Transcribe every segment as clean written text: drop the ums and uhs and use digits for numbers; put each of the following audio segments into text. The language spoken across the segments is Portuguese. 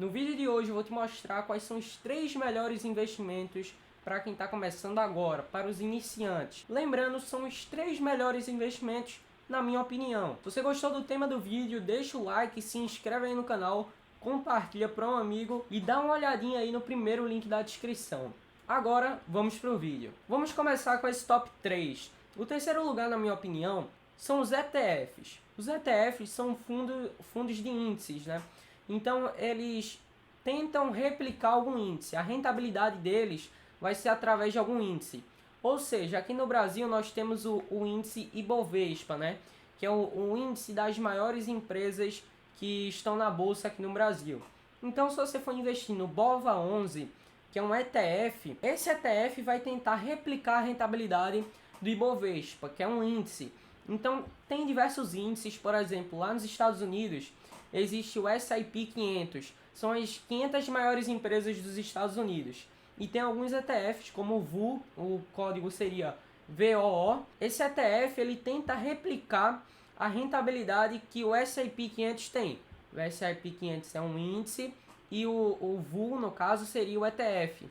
No vídeo de hoje eu vou te mostrar quais são os 3 melhores investimentos para quem está começando agora, para os iniciantes. Lembrando, são os 3 melhores investimentos na minha opinião. Se você gostou do tema do vídeo, deixa o like, se inscreve aí no canal, compartilha para um amigo e dá uma olhadinha aí no primeiro link da descrição. Agora vamos para o vídeo. Vamos começar com esse top 3. O terceiro lugar, na minha opinião, são os ETFs. Os ETFs são fundos de índices, né? Então eles tentam replicar algum índice. A rentabilidade deles vai ser através de algum índice. Ou seja, aqui no Brasil nós temos o índice Ibovespa, né? Que é o índice das maiores empresas que estão na bolsa aqui no Brasil. Então, se você for investir no BOVA11, que é um ETF, esse ETF vai tentar replicar a rentabilidade do Ibovespa, que é um índice. Então, tem diversos índices, por exemplo, lá nos Estados Unidos, existe o S&P 500, são as 500 maiores empresas dos Estados Unidos. E tem alguns ETFs, como o VOO, o código seria VOO. Esse ETF ele tenta replicar a rentabilidade que o S&P 500 tem. O S&P 500 é um índice e o VOO, no caso, seria o ETF.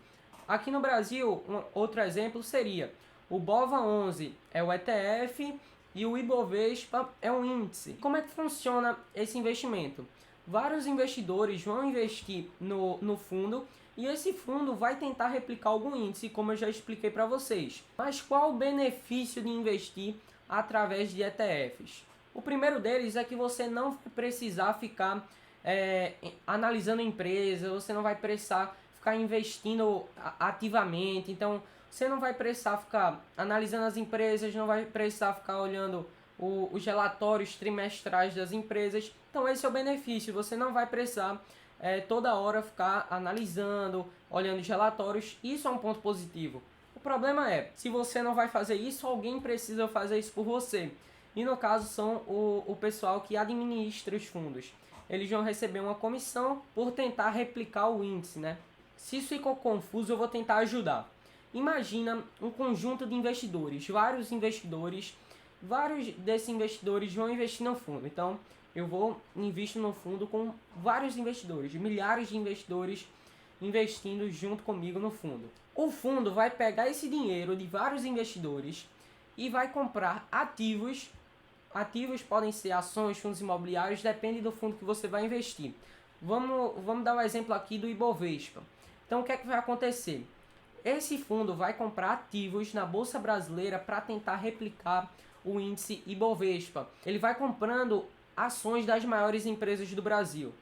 Aqui no Brasil, outro exemplo seria o BOVA11 é o ETF e o Ibovespa é um índice. Como é que funciona esse investimento? Vários investidores vão investir no fundo e esse fundo vai tentar replicar algum índice, como eu já expliquei para vocês. Mas qual o benefício de investir através de ETFs? O primeiro deles é que você não vai precisar ficar analisando a empresa, você não vai precisar ficar investindo ativamente, então você não vai precisar ficar analisando as empresas, não vai precisar ficar olhando os relatórios trimestrais das empresas. Então esse é o benefício, você não vai precisar toda hora ficar analisando, olhando os relatórios. Isso é um ponto positivo. O problema é, se você não vai fazer isso, alguém precisa fazer isso por você. E no caso são o pessoal que administra os fundos. Eles vão receber uma comissão por tentar replicar o índice, né? Se isso ficou confuso, eu vou tentar ajudar. Imagina um conjunto de investidores, vários desses investidores vão investir no fundo. Então, eu vou investir no fundo com vários investidores, milhares de investidores investindo junto comigo no fundo. O fundo vai pegar esse dinheiro de vários investidores e vai comprar ativos. Ativos podem ser ações, fundos imobiliários, depende do fundo que você vai investir. Vamos dar um exemplo aqui do Ibovespa. Então, o que é que vai acontecer? Esse fundo vai comprar ativos na Bolsa Brasileira para tentar replicar o índice Ibovespa. Ele vai comprando ações das maiores empresas do Brasil.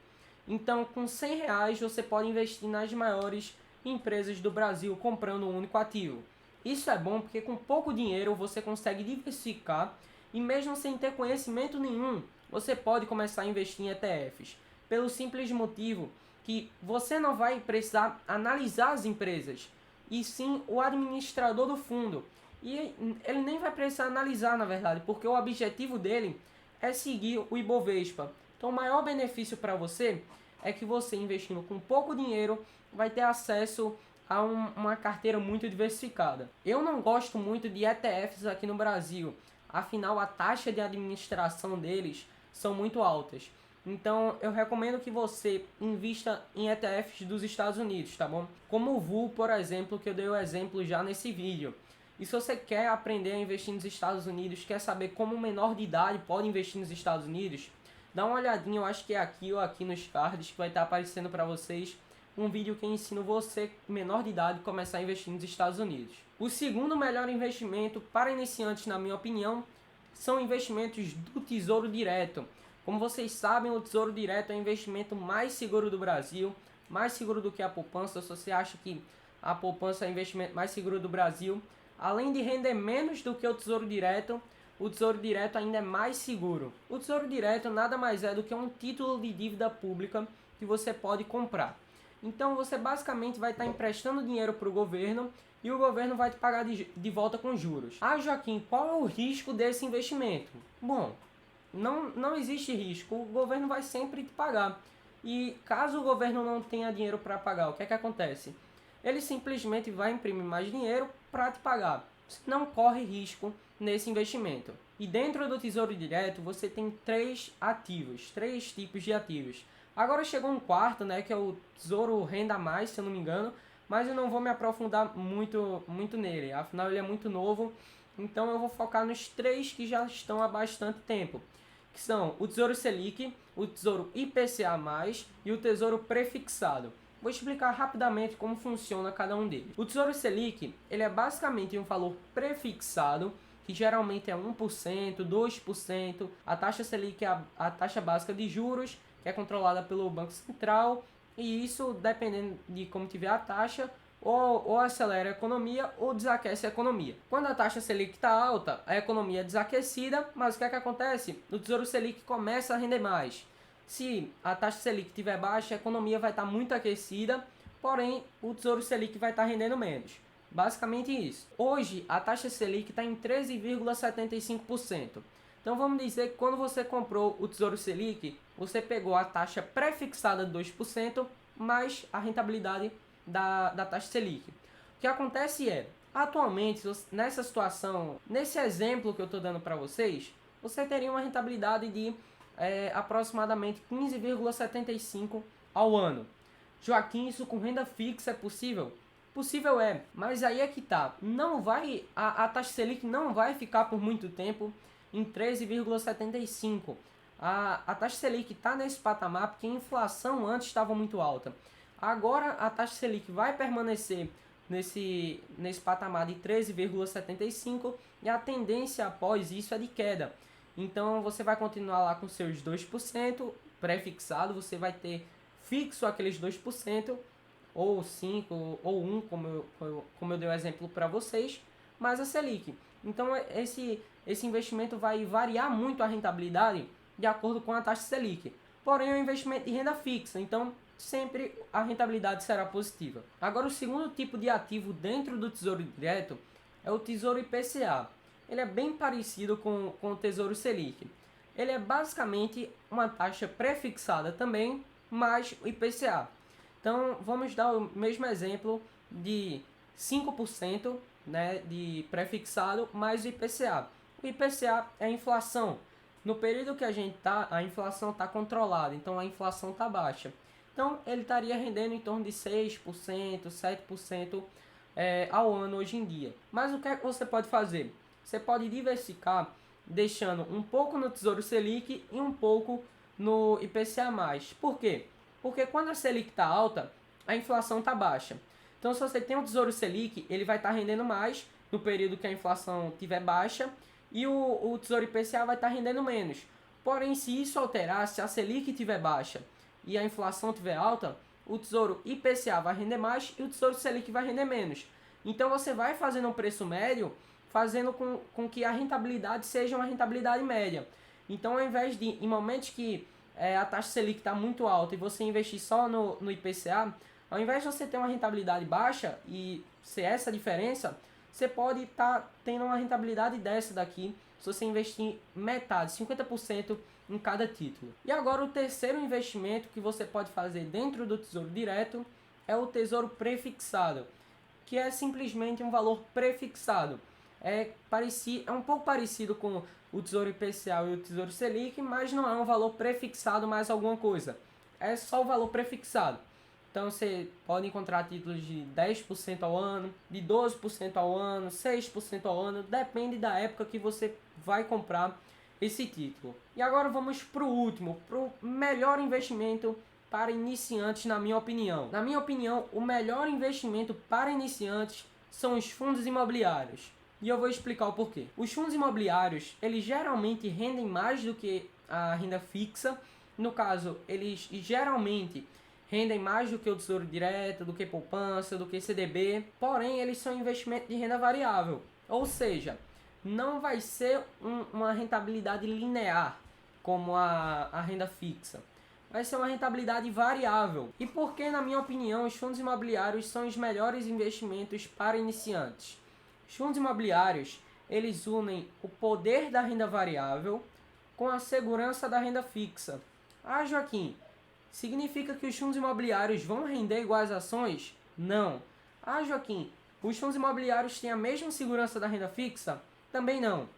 Então, com R$100 você pode investir nas maiores empresas do Brasil comprando um único ativo. Isso é bom porque com pouco dinheiro você consegue diversificar e mesmo sem ter conhecimento nenhum, você pode começar a investir em ETFs. Pelo simples motivo que você não vai precisar analisar as empresas, e sim o administrador do fundo. E ele nem vai precisar analisar, na verdade, porque o objetivo dele é seguir o Ibovespa. Então o maior benefício para você é que você, investindo com pouco dinheiro, vai ter acesso a uma carteira muito diversificada. Eu não gosto muito de ETFs aqui no Brasil, afinal a taxa de administração deles são muito altas. Então eu recomendo que você invista em ETFs dos Estados Unidos, tá bom? Como o VOO, por exemplo, que eu dei o exemplo já nesse vídeo. E se você quer aprender a investir nos Estados Unidos, quer saber como um menor de idade pode investir nos Estados Unidos, dá uma olhadinha, eu acho que é aqui ou aqui nos cards que vai estar aparecendo para vocês um vídeo que ensina você, menor de idade, começar a investir nos Estados Unidos. O segundo melhor investimento para iniciantes, na minha opinião, são investimentos do Tesouro Direto. Como vocês sabem, o Tesouro Direto é o investimento mais seguro do Brasil, mais seguro do que a poupança. Se você acha que a poupança é o investimento mais seguro do Brasil, além de render menos do que o Tesouro Direto ainda é mais seguro. O Tesouro Direto nada mais é do que um título de dívida pública que você pode comprar. Então você basicamente vai estar emprestando dinheiro para o governo e o governo vai te pagar de volta com juros. Ah, Joaquim, qual é o risco desse investimento? Bom, não existe risco, o governo vai sempre te pagar. E caso o governo não tenha dinheiro para pagar, o que é que acontece? Ele simplesmente vai imprimir mais dinheiro para te pagar. Você não corre risco nesse investimento. E dentro do Tesouro Direto você tem três tipos de ativos. Agora chegou um quarto, né, que é o Tesouro Renda Mais, se eu não me engano, mas eu não vou me aprofundar muito nele, afinal ele é muito novo, então eu vou focar nos 3 que já estão há bastante tempo, que são o Tesouro Selic, o Tesouro IPCA+, e o Tesouro Prefixado. Vou explicar rapidamente como funciona cada um deles. O Tesouro Selic, ele é basicamente um valor prefixado, que geralmente é 1%, 2%. A taxa Selic é a taxa básica de juros, que é controlada pelo Banco Central, e isso, dependendo de como tiver a taxa, ou acelera a economia ou desaquece a economia. Quando a taxa Selic está alta, a economia é desaquecida, mas o que é que acontece? O Tesouro Selic começa a render mais. Se a taxa Selic estiver baixa, a economia vai estar muito aquecida, porém o Tesouro Selic vai estar rendendo menos. Basicamente isso. Hoje a taxa Selic está em 13,75%. Então vamos dizer que quando você comprou o Tesouro Selic, você pegou a taxa pré-fixada de 2% mais a rentabilidade da taxa Selic. O que acontece é, atualmente, nessa situação, nesse exemplo que eu estou dando para vocês, você teria uma rentabilidade de aproximadamente 15,75% ao ano. Joaquim, isso com renda fixa é possível? Possível é, mas aí é que tá. Não vai, a taxa Selic não vai ficar por muito tempo em 13,75%. A taxa Selic está nesse patamar porque a inflação antes estava muito alta. Agora a taxa Selic vai permanecer nesse patamar de 13,75% e a tendência após isso é de queda. Então você vai continuar lá com seus 2% pré-fixado, você vai ter fixo aqueles 2%, ou 5% ou 1%, como eu dei o exemplo para vocês, mas a Selic. Então esse investimento vai variar muito a rentabilidade de acordo com a taxa Selic. Porém é um investimento de renda fixa, então sempre a rentabilidade será positiva. Agora o segundo tipo de ativo dentro do Tesouro Direto é o Tesouro IPCA. Ele é bem parecido com o Tesouro Selic. Ele é basicamente uma taxa pré-fixada também, mais o IPCA. Então vamos dar o mesmo exemplo de 5%, né, de pré-fixado mais o IPCA. O IPCA é a inflação. No período que a gente está, a inflação está controlada, então a inflação está baixa. Então ele estaria rendendo em torno de 6%, 7% ao ano hoje em dia. Mas o que é que você pode fazer? Você pode diversificar deixando um pouco no Tesouro Selic e um pouco no IPCA+. Por quê? Porque quando a Selic está alta, a inflação está baixa. Então se você tem um Tesouro Selic, ele vai estar rendendo mais no período que a inflação estiver baixa e o Tesouro IPCA vai estar rendendo menos. Porém, se isso alterar, se a Selic estiver baixa e a inflação estiver alta, o Tesouro IPCA vai render mais e o Tesouro Selic vai render menos. Então você vai fazendo um preço médio, fazendo com que a rentabilidade seja uma rentabilidade média. Então ao invés de, em momentos que a taxa Selic está muito alta e você investir só no IPCA, ao invés de você ter uma rentabilidade baixa e ser essa a diferença, você pode estar tendo uma rentabilidade dessa daqui se você investir metade, 50% em cada título. E agora o terceiro investimento que você pode fazer dentro do Tesouro Direto é o Tesouro Prefixado, que é simplesmente um valor prefixado. É um pouco parecido com o Tesouro IPCA e o Tesouro Selic, mas não é um valor prefixado mais alguma coisa. É só o valor prefixado. Então você pode encontrar títulos de 10% ao ano, de 12% ao ano, 6% ao ano, depende da época que você vai comprar esse título. E agora vamos para o último, para o melhor investimento para iniciantes, na minha opinião. Na minha opinião, o melhor investimento para iniciantes são os fundos imobiliários. E eu vou explicar o porquê. Os fundos imobiliários, eles geralmente rendem mais do que a renda fixa. No caso, eles geralmente rendem mais do que o Tesouro Direto, do que poupança, do que CDB. Porém, eles são investimento de renda variável. Ou seja, não vai ser uma rentabilidade linear como a renda fixa. Vai ser uma rentabilidade variável. E por que, na minha opinião, os fundos imobiliários são os melhores investimentos para iniciantes? Os fundos imobiliários, eles unem o poder da renda variável com a segurança da renda fixa. Ah, Joaquim, significa que os fundos imobiliários vão render igual às ações? Não. Ah, Joaquim, os fundos imobiliários têm a mesma segurança da renda fixa? Também não.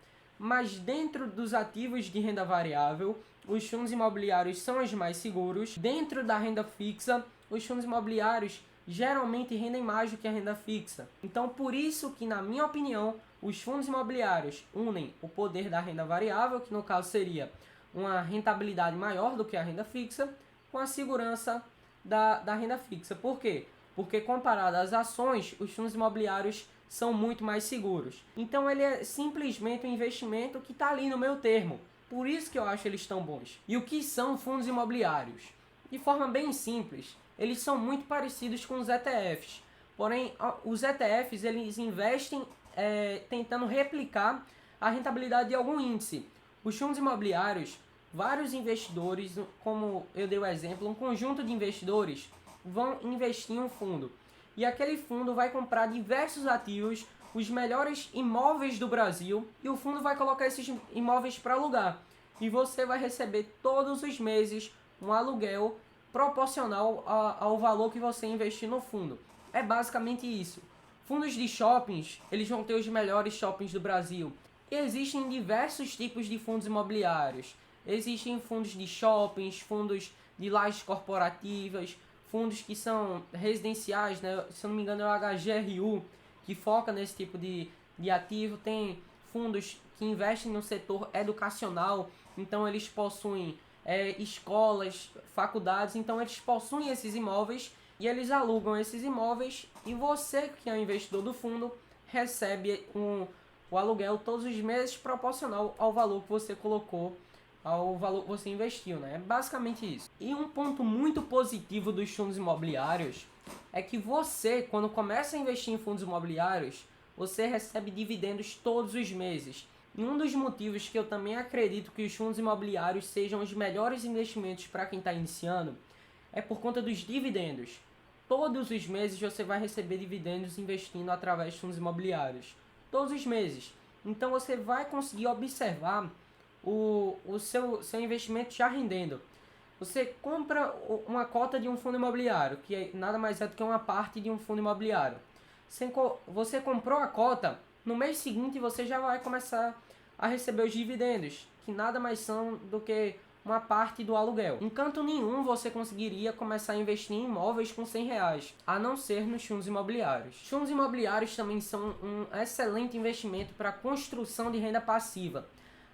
mas dentro dos ativos de renda variável, os fundos imobiliários são os mais seguros. Dentro da renda fixa, os fundos imobiliários geralmente rendem mais do que a renda fixa. Então, por isso que, na minha opinião, os fundos imobiliários unem o poder da renda variável, que no caso seria uma rentabilidade maior do que a renda fixa, com a segurança da renda fixa. Por quê? Porque comparado às ações, os fundos imobiliários são muito mais seguros. Então ele é simplesmente um investimento que está ali no meu termo. Por isso que eu acho eles tão bons. E o que são fundos imobiliários? De forma bem simples, eles são muito parecidos com os ETFs. Porém, os ETFs eles investem tentando replicar a rentabilidade de algum índice. Os fundos imobiliários, vários investidores, como eu dei o exemplo, um conjunto de investidores vão investir em um fundo. E aquele fundo vai comprar diversos ativos, os melhores imóveis do Brasil, e o fundo vai colocar esses imóveis para alugar. E você vai receber todos os meses um aluguel proporcional ao valor que você investir no fundo. É basicamente isso. Fundos de shoppings, eles vão ter os melhores shoppings do Brasil. E existem diversos tipos de fundos imobiliários. Existem fundos de shoppings, fundos de lajes corporativas, fundos que são residenciais, né? Se eu não me engano é o HGRU, que foca nesse tipo de ativo. Tem fundos que investem no setor educacional, então eles possuem escolas, faculdades, então eles possuem esses imóveis e eles alugam esses imóveis e você, que é o investidor do fundo, recebe o aluguel todos os meses proporcional ao valor que você colocou, ao valor que você investiu, né? É basicamente isso. E um ponto muito positivo dos fundos imobiliários é que você, quando começa a investir em fundos imobiliários, você recebe dividendos todos os meses. E um dos motivos que eu também acredito que os fundos imobiliários sejam os melhores investimentos para quem está iniciando é por conta dos dividendos. Todos os meses você vai receber dividendos investindo através de fundos imobiliários. Todos os meses. Então você vai conseguir observar o seu investimento já rendendo. Você compra uma cota de um fundo imobiliário, que nada mais é do que uma parte de um fundo imobiliário. Você comprou a cota, no mês seguinte você já vai começar a receber os dividendos, que nada mais são do que uma parte do aluguel. Em canto nenhum você conseguiria começar a investir em imóveis com R$100, a não ser nos fundos imobiliários. Os fundos imobiliários também são um excelente investimento para a construção de renda passiva.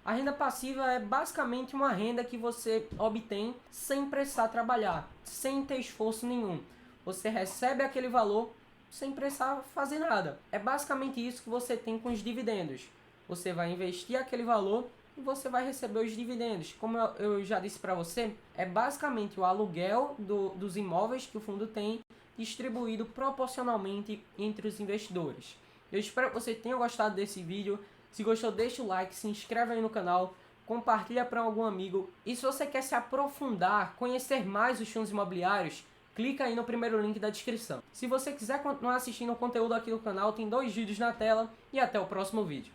A renda passiva é basicamente uma renda que você obtém sem precisar trabalhar, sem ter esforço nenhum. Você recebe aquele valor sem precisar fazer nada. É basicamente isso que você tem com os dividendos. Você vai investir aquele valor e você vai receber os dividendos. Como eu já disse para você, é basicamente o aluguel dos imóveis que o fundo tem distribuído proporcionalmente entre os investidores. Eu espero que você tenha gostado desse vídeo. Se gostou, deixa o like, se inscreve aí no canal, compartilha para algum amigo. E se você quer se aprofundar, conhecer mais os fundos imobiliários, clica aí no primeiro link da descrição. Se você quiser continuar assistindo o conteúdo aqui do canal, tem 2 vídeos na tela e até o próximo vídeo.